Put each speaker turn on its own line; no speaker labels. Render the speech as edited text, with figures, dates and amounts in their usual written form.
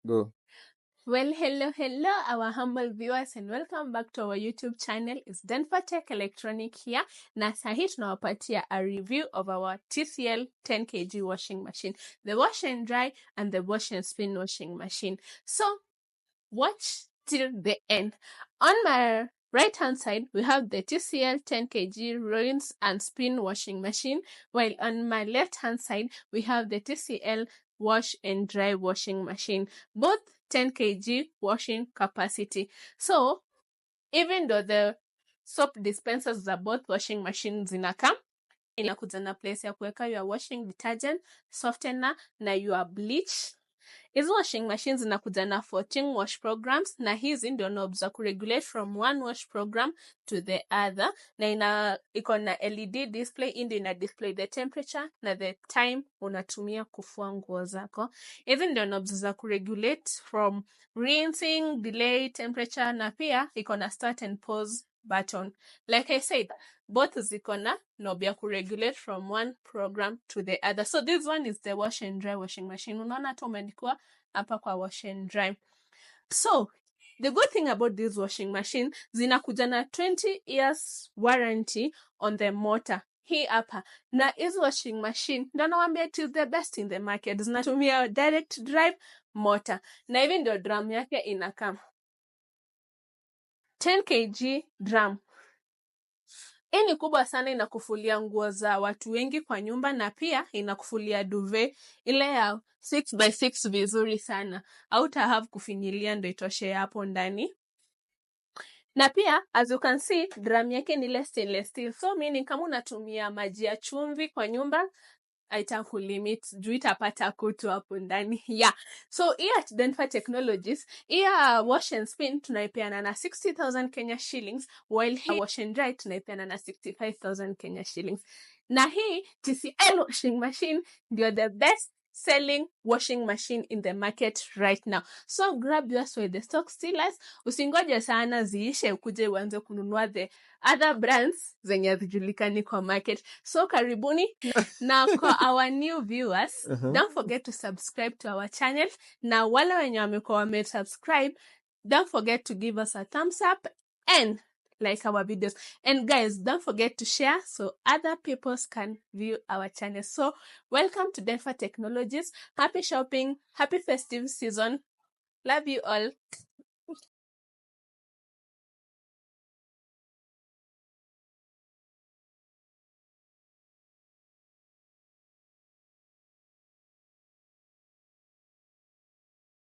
Go.
Well, hello, our humble viewers, and welcome back to our YouTube channel. It's Denver Tech Electronic here. Na sahi tunawapatia a review of our TCL 10Kg washing machine, the wash and dry and the wash and spin washing machine. So watch till the end. On my right hand side, we have the TCL 10Kg rinse and spin washing machine, while on my left hand side, we have the TCL wash and dry washing machine, both 10 kg washing capacity. So even though the soap dispensers za both washing machines zinakam, inakuja na place ya kuweka your washing detergent, softener na your bleach. Hizi washing machines zinakuja na 14 wash programs, na hizi ndio knobs za kuregulate from one wash program to the other, na iko na LED display. Hii ndio ina display the temperature na the time unatumia kufua nguo zako. Hizi ndio knobs za kuregulate from rinsing, delay, temperature, na pia iko na start and pause button. Like I said, both ziko na knob ya kuregulate from one program to the other. So this one is the wash and dry washing machine. Unaona tu umeandikwa hapa kwa wash and dry. So the good thing about this washing machine, zinakuja na 20 years warranty on the motor. Hii hapa. Na hizi washing machine, ndio nawaambia it is the best in the market. Zinatumia direct drive motor. Na hivi ndio drum yake inakaa. 10 kg drum. Hii ni kubwa sana, inakufulia nguo za watu wengi kwa nyumba, na pia inakufulia duvet ile ya 6x6 vizuri sana. Hauta have kufinyilia ndo itoshe hapo ndani. Na pia as you can see, drum yake ni ile stainless steel. So meaning kama unatumia maji ya chumvi kwa nyumba, haitakulimit juu itapata kutu hapo ndani. Yeah. So here at Denver Technologies, here wash and spin tunaipeana na 60,000 Kenya shillings, while here wash and dry tunaipeana na 65,000 Kenya shillings. Na hii TCL washing machine ndio the best selling washing machine in the market right now. So grab yours while the stock still lasts. Usingoje sana ziishe ukuje uanze kununua the other brands zenye hazijulikani kwa market. So karibuni. Now for our new viewers, don't forget to subscribe to our channel. Na wale wenye wamekuwa wamesubscribe, don't forget to give us a thumbs up and like our videos. And guys, don't forget to share so other people can view our channel. So welcome to Denver Technologies. Happy shopping, happy festive season. Love you all.